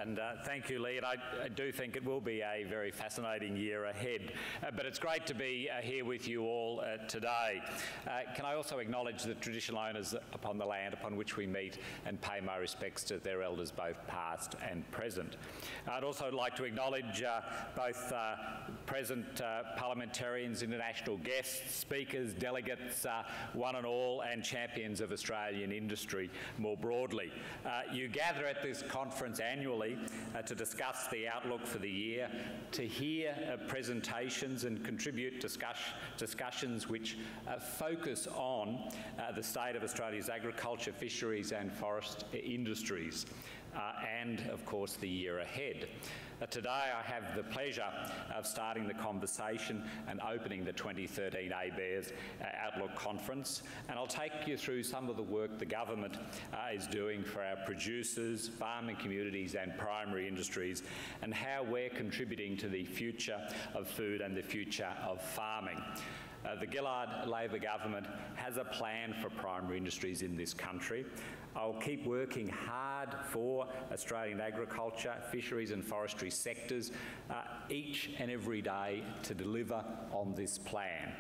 And thank you, Lee. And I do think it will be a very fascinating year ahead. But it's great to be here with you all today. Can I also acknowledge the traditional owners upon the land upon which we meet and pay my respects to their elders, both past and present. I'd also like to acknowledge both present parliamentarians, international guests, speakers, delegates, one and all, and champions of Australian industry more broadly. You gather at this conference annually to discuss the outlook for the year, to hear presentations and contribute discussions which focus on the state of Australia's agriculture, fisheries and forest industries, and of course the year ahead. Today I have the pleasure of starting the conversation and opening the 2013 ABARES Outlook Conference, and I'll take you through some of the work the government is doing for our producers, farming communities and primary industries, and how we're contributing to the future of food and the future of farming. The Gillard Labor government has a plan for primary industries in this country. I'll keep working hard for Australian agriculture, fisheries and forestry sectors each and every day to deliver on this plan.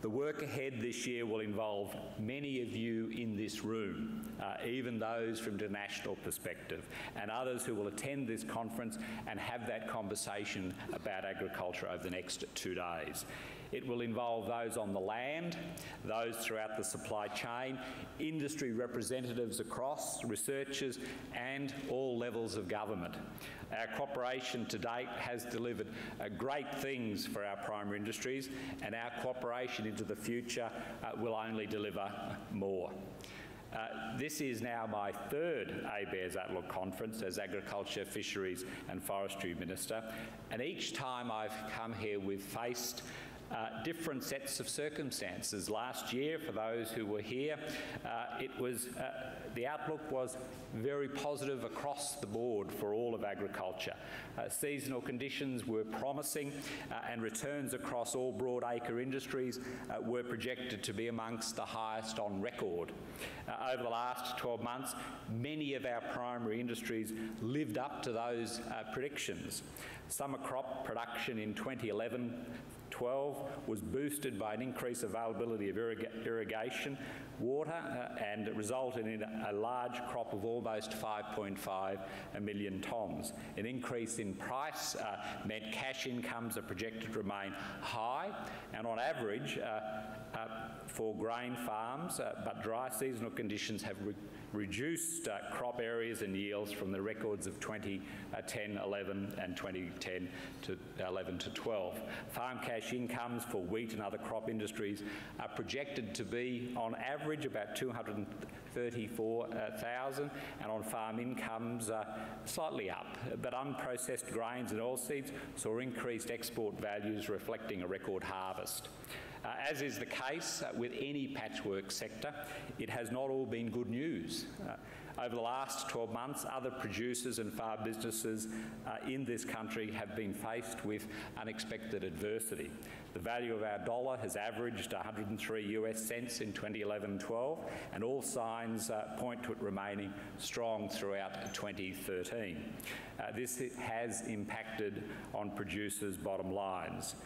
The work ahead this year will involve many of you in this room, even those from the national perspective, and others who will attend this conference and have that conversation about agriculture over the next 2 days. It will involve those on the land, those throughout the supply chain, industry representatives across, researchers, and all levels of government. Our cooperation to date has delivered great things for our primary industries, and our cooperation into the future will only deliver more. This is now my third ABARES Outlook Conference as Agriculture, Fisheries and Forestry Minister, and each time I've come here we've faced different sets of circumstances. Last year, for those who were here, the outlook was very positive across the board for all of agriculture. Seasonal conditions were promising and returns across all broadacre industries were projected to be amongst the highest on record. Over the last 12 months, many of our primary industries lived up to those predictions. Summer crop production in 2011-12 was boosted by an increased availability of irrigation water and resulted in a large crop of almost 5.5 million tonnes. An increase in price meant cash incomes are projected to remain high, and on average for grain farms, but dry seasonal conditions have reduced crop areas and yields from the records of 2010-11 and 2010-11-12. Farm cash incomes for wheat and other crop industries are projected to be on average about 234,000, and on farm incomes slightly up. But unprocessed grains and oilseeds saw increased export values reflecting a record harvest. As is the case with any patchwork sector, it has not all been good news. Over the last 12 months, other producers and farm businesses in this country have been faced with unexpected adversity. The value of our dollar has averaged 103 US cents in 2011-12, and all signs point to it remaining strong throughout 2013. This has impacted on producers' bottom lines.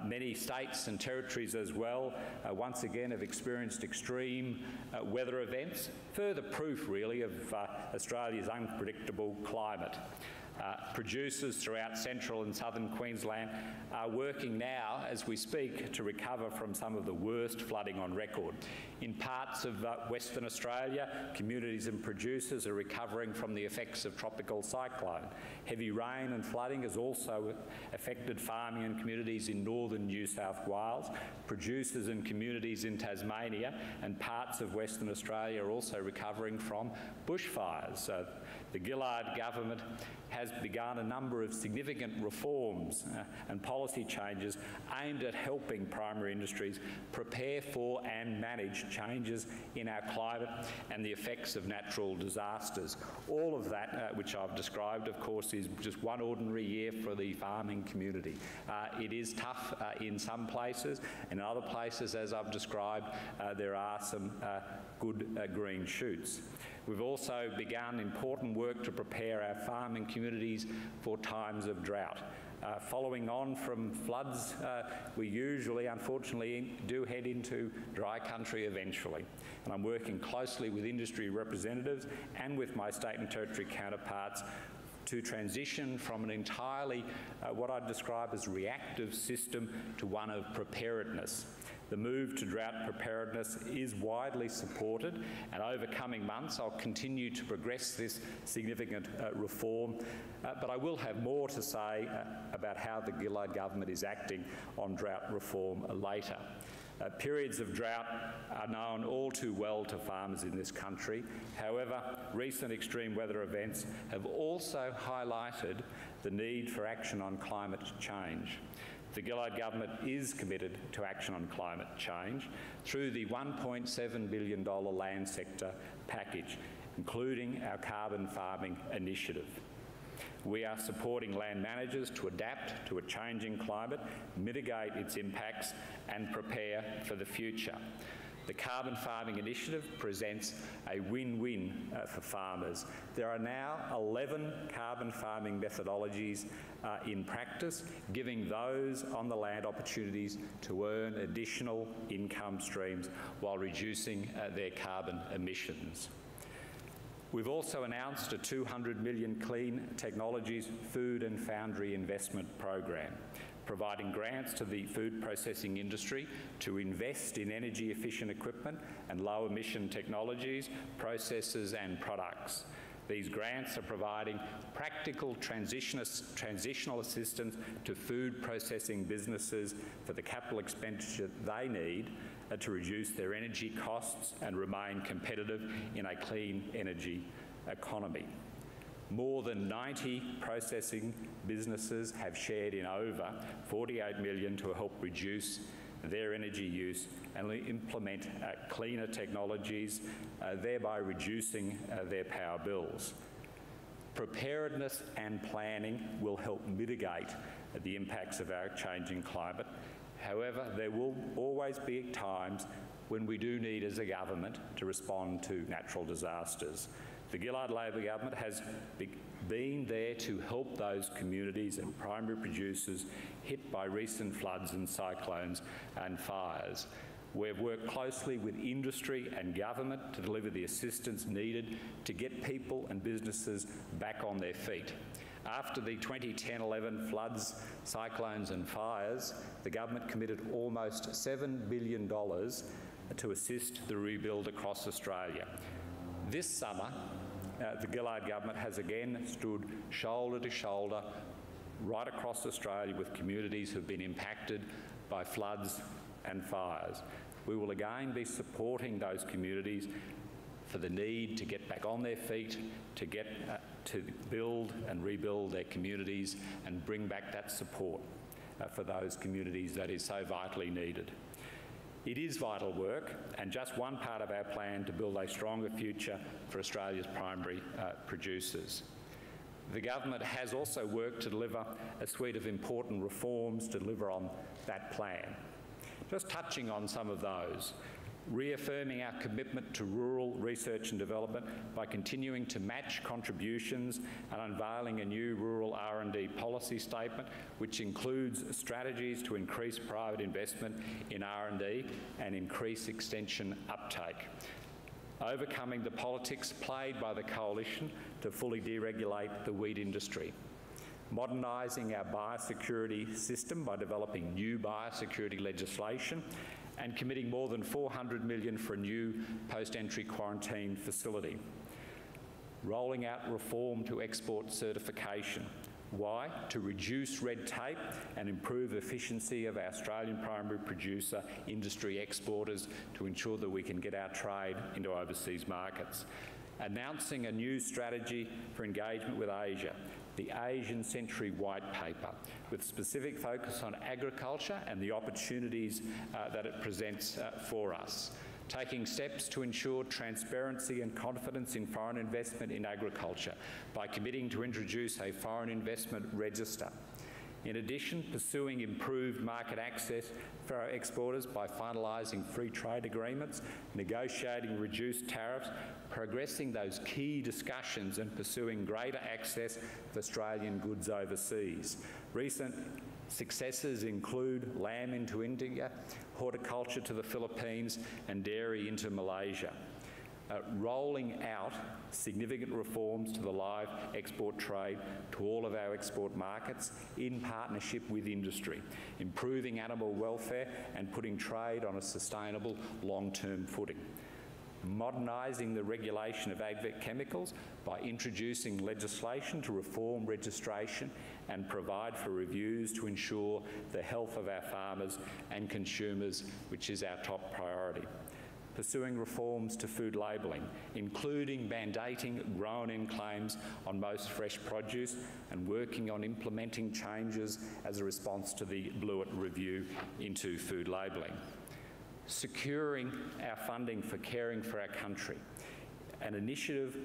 Many states and territories as well once again have experienced extreme weather events, further proof really of Australia's unpredictable climate. Producers throughout central and southern Queensland are working now as we speak to recover from some of the worst flooding on record. In parts of Western Australia, communities and producers are recovering from the effects of tropical cyclone. Heavy rain and flooding has also affected farming and communities in northern New South Wales. Producers and communities in Tasmania and parts of Western Australia are also recovering from bushfires. The Gillard government has begun a number of significant reforms and policy changes aimed at helping primary industries prepare for and manage changes in our climate and the effects of natural disasters. All of that, which I've described, of course, is just one ordinary year for the farming community. It is tough in some places, and in other places, as I've described, there are some good green shoots. We've also begun important work to prepare our farming communities for times of drought. Following on from floods, we usually, unfortunately, do head into dry country eventually. And I'm working closely with industry representatives and with my state and territory counterparts to transition from an entirely, what I'd describe as reactive system to one of preparedness. The move to drought preparedness is widely supported, and over coming months I'll continue to progress this significant reform, but I will have more to say about how the Gillard government is acting on drought reform later. Periods of drought are known all too well to farmers in this country. However, recent extreme weather events have also highlighted the need for action on climate change. The Gillard government is committed to action on climate change through the $1.7 billion land sector package, including our carbon farming initiative. We are supporting land managers to adapt to a changing climate, mitigate its impacts and prepare for the future. The Carbon Farming Initiative presents a win-win for farmers. There are now 11 carbon farming methodologies in practice, giving those on the land opportunities to earn additional income streams while reducing their carbon emissions. We've also announced a $200 million Clean Technologies Food and Foundry Investment Program, providing grants to the food processing industry to invest in energy-efficient equipment and low-emission technologies, processes and products. These grants are providing practical transitional assistance to food processing businesses for the capital expenditure they need to reduce their energy costs and remain competitive in a clean energy economy. More than 90 processing businesses have shared in over $48 million to help reduce their energy use and implement cleaner technologies, thereby reducing their power bills. Preparedness and planning will help mitigate the impacts of our changing climate. However, there will always be times when we do need as a government to respond to natural disasters. The Gillard Labor government has been there to help those communities and primary producers hit by recent floods and cyclones and fires. We've worked closely with industry and government to deliver the assistance needed to get people and businesses back on their feet. After the 2010-11 floods, cyclones and fires, the government committed almost $7 billion to assist the rebuild across Australia. This summer, the Gillard government has again stood shoulder to shoulder right across Australia with communities who have been impacted by floods and fires. We will again be supporting those communities for the need to get back on their feet, to build and rebuild their communities and bring back that support for those communities that is so vitally needed. It is vital work and just one part of our plan to build a stronger future for Australia's primary producers. The government has also worked to deliver a suite of important reforms to deliver on that plan. Just touching on some of those, reaffirming our commitment to rural research and development by continuing to match contributions and unveiling a new rural R&D policy statement which includes strategies to increase private investment in R&D and increase extension uptake. Overcoming the politics played by the coalition to fully deregulate the wheat industry. Modernising our biosecurity system by developing new biosecurity legislation and committing more than $400 million for a new post-entry quarantine facility. Rolling out reform to export certification. Why? To reduce red tape and improve efficiency of our Australian primary producer industry exporters to ensure that we can get our trade into overseas markets. Announcing a new strategy for engagement with Asia, the Asian Century White Paper, with specific focus on agriculture and the opportunities that it presents for us. Taking steps to ensure transparency and confidence in foreign investment in agriculture by committing to introduce a foreign investment register. In addition, pursuing improved market access for our exporters by finalising free trade agreements, negotiating reduced tariffs, progressing those key discussions and pursuing greater access of Australian goods overseas. Recent successes include lamb into India, horticulture to the Philippines and dairy into Malaysia. Rolling out significant reforms to the live export trade to all of our export markets in partnership with industry, improving animal welfare and putting trade on a sustainable long-term footing. Modernising the regulation of chemicals by introducing legislation to reform registration and provide for reviews to ensure the health of our farmers and consumers, which is our top priority. Pursuing reforms to food labelling, including mandating grown-in claims on most fresh produce and working on implementing changes as a response to the Blewett review into food labelling. Securing our funding for Caring for Our Country, an initiative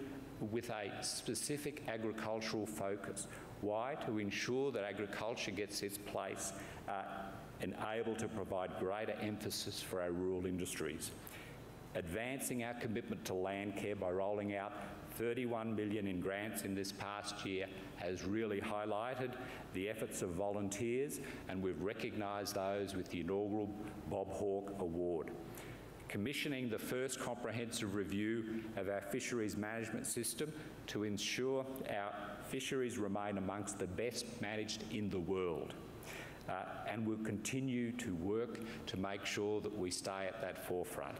with a specific agricultural focus. Why? To ensure that agriculture gets its place and able to provide greater emphasis for our rural industries. Advancing our commitment to land care by rolling out $31 million in grants in this past year has really highlighted the efforts of volunteers, and we've recognised those with the inaugural Bob Hawke Award. Commissioning the first comprehensive review of our fisheries management system to ensure our fisheries remain amongst the best managed in the world. And we'll continue to work to make sure that we stay at that forefront.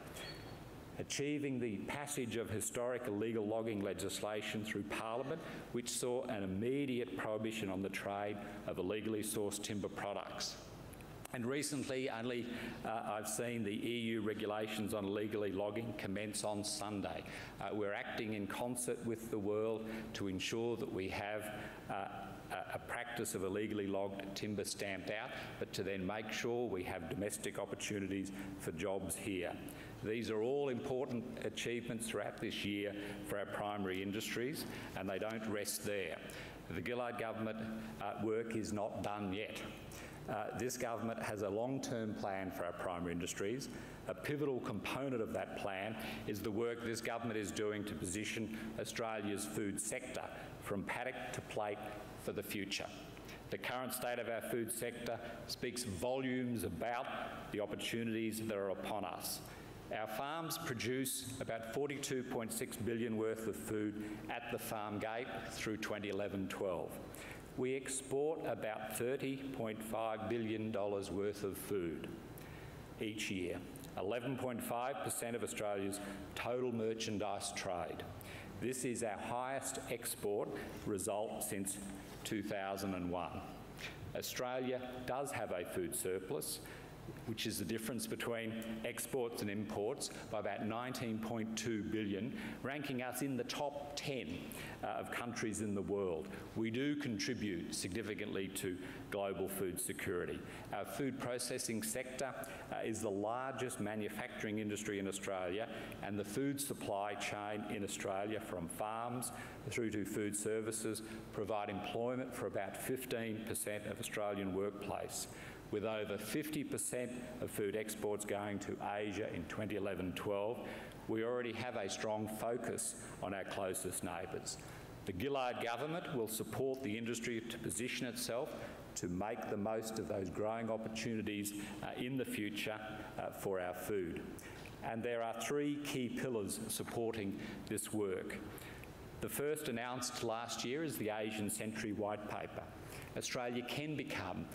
Achieving the passage of historic illegal logging legislation through Parliament, which saw an immediate prohibition on the trade of illegally sourced timber products. And recently, I've seen the EU regulations on illegally logging commence on Sunday. We're acting in concert with the world to ensure that we have a practice of illegally logged timber stamped out, but to then make sure we have domestic opportunities for jobs here. These are all important achievements throughout this year for our primary industries, and they don't rest there. The Gillard government work is not done yet. This government has a long-term plan for our primary industries. A pivotal component of that plan is the work this government is doing to position Australia's food sector from paddock to plate for the future. The current state of our food sector speaks volumes about the opportunities that are upon us. Our farms produce about $42.6 billion worth of food at the farm gate through 2011-12. We export about $30.5 billion worth of food each year, 11.5% of Australia's total merchandise trade. This is our highest export result since 2001. Australia does have a food surplus, which is the difference between exports and imports, by about $19.2 billion, ranking us in the top 10 of countries in the world. We do contribute significantly to global food security. Our food processing sector is the largest manufacturing industry in Australia, and the food supply chain in Australia, from farms through to food services, provide employment for about 15% of Australian workplace. With over 50% of food exports going to Asia in 2011-12, we already have a strong focus on our closest neighbours. The Gillard government will support the industry to position itself to make the most of those growing opportunities in the future for our food. And there are three key pillars supporting this work. The first, announced last year, is the Asian Century White Paper. Australia can become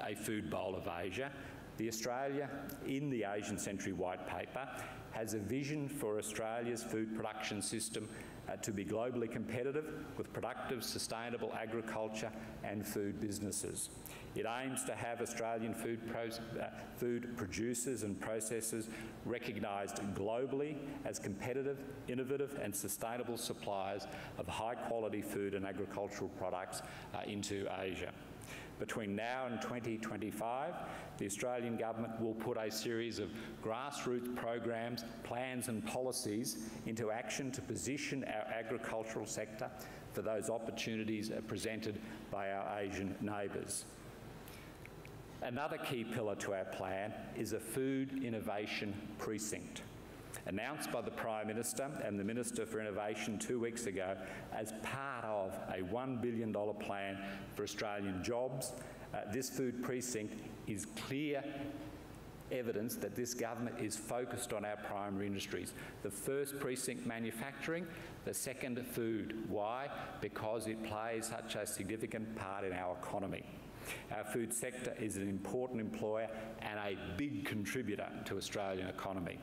a food bowl of Asia. The Australia in the Asian Century White Paper has a vision for Australia's food production system to be globally competitive with productive, sustainable agriculture and food businesses. It aims to have Australian food producers and processors recognised globally as competitive, innovative and sustainable suppliers of high-quality food and agricultural products into Asia. Between now and 2025, the Australian government will put a series of grassroots programs, plans and policies into action to position our agricultural sector for those opportunities presented by our Asian neighbours. Another key pillar to our plan is a food innovation precinct, announced by the Prime Minister and the Minister for Innovation 2 weeks ago as part of a $1 billion plan for Australian jobs. This food precinct is clear evidence that this government is focused on our primary industries. The first precinct, manufacturing; the second, food. Why? Because it plays such a significant part in our economy. Our food sector is an important employer and a big contributor to Australian economy.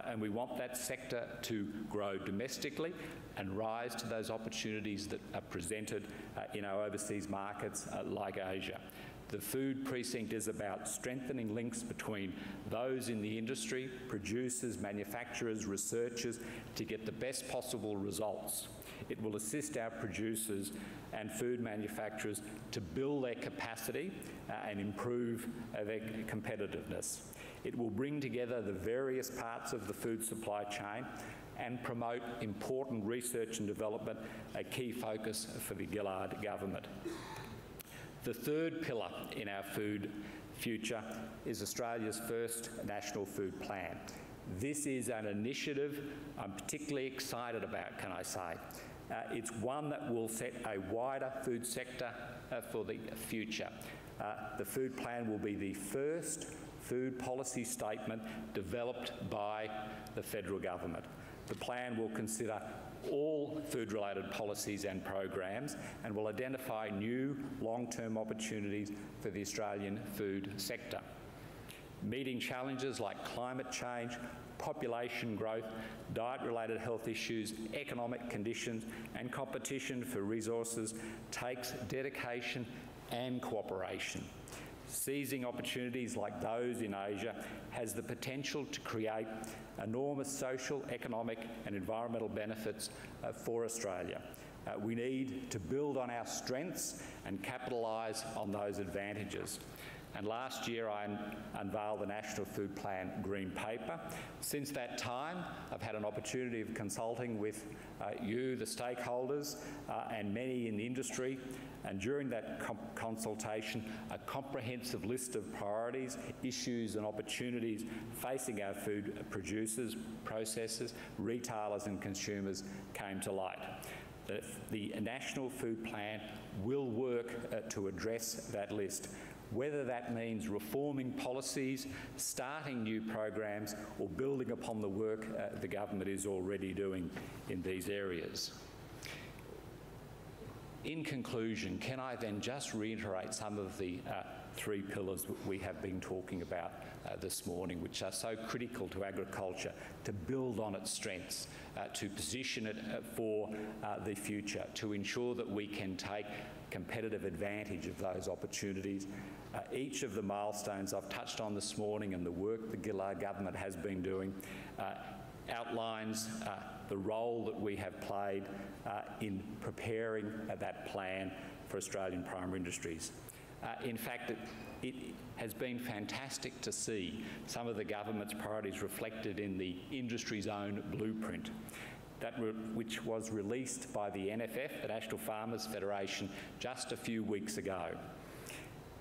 And we want that sector to grow domestically and rise to those opportunities that are presented in our overseas markets like Asia. The food precinct is about strengthening links between those in the industry, producers, manufacturers, researchers, to get the best possible results. It will assist our producers and food manufacturers to build their capacity and improve their competitiveness. It will bring together the various parts of the food supply chain and promote important research and development, a key focus for the Gillard government. The third pillar in our food future is Australia's first National Food Plan. This is an initiative I'm particularly excited about, can I say. It's one that will set a wider food sector for the future. The food plan will be the first food policy statement developed by the federal government. The plan will consider all food-related policies and programs and will identify new long-term opportunities for the Australian food sector. Meeting challenges like climate change, population growth, diet-related health issues, economic conditions and competition for resources takes dedication and cooperation. Seizing opportunities like those in Asia has the potential to create enormous social, economic and environmental benefits for Australia. We need to build on our strengths and capitalise on those advantages. And last year I unveiled the National Food Plan Green Paper. Since that time, I've had an opportunity of consulting with you, the stakeholders, and many in the industry. And during that consultation, a comprehensive list of priorities, issues and opportunities facing our food producers, processors, retailers and consumers came to light. The National Food Plan will work to address that list, whether that means reforming policies, starting new programs or building upon the work the government is already doing in these areas. In conclusion, can I then just reiterate some of the three pillars that we have been talking about this morning, which are so critical to agriculture, to build on its strengths, to position it for the future, to ensure that we can take competitive advantage of those opportunities. Each of the milestones I've touched on this morning and the work the Gillard government has been doing outlines the role that we have played in preparing that plan for Australian primary industries. In fact, it has been fantastic to see some of the government's priorities reflected in the industry's own blueprint, which was released by the NFF, the National Farmers Federation, just a few weeks ago.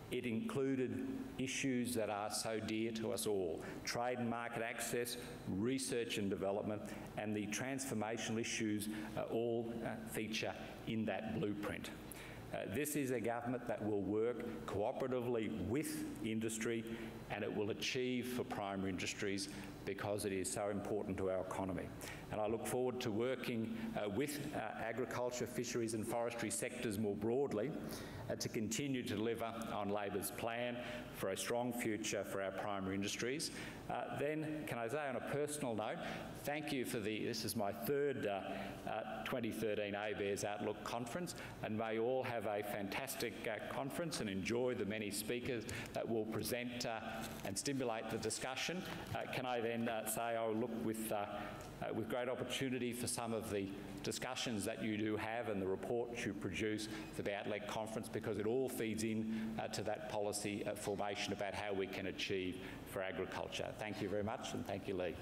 It included issues that are so dear to us all: trade and market access, research and development, and the transformational issues all feature in that blueprint. This is a government that will work cooperatively with industry, and it will achieve for primary industries because it is so important to our economy. And I look forward to working with agriculture, fisheries and forestry sectors more broadly to continue to deliver on Labor's plan for a strong future for our primary industries. Then, can I say on a personal note, thank you for this is my third 2013 ABARES Outlook Conference, and may you all have a fantastic conference and enjoy the many speakers that will present and stimulate the discussion. Can I then say I will look with great opportunity for some of the discussions that you do have and the reports you produce for the Outlook Conference, because it all feeds in to that policy formation about how we can achieve for agriculture. Thank you very much, and thank you, Lee.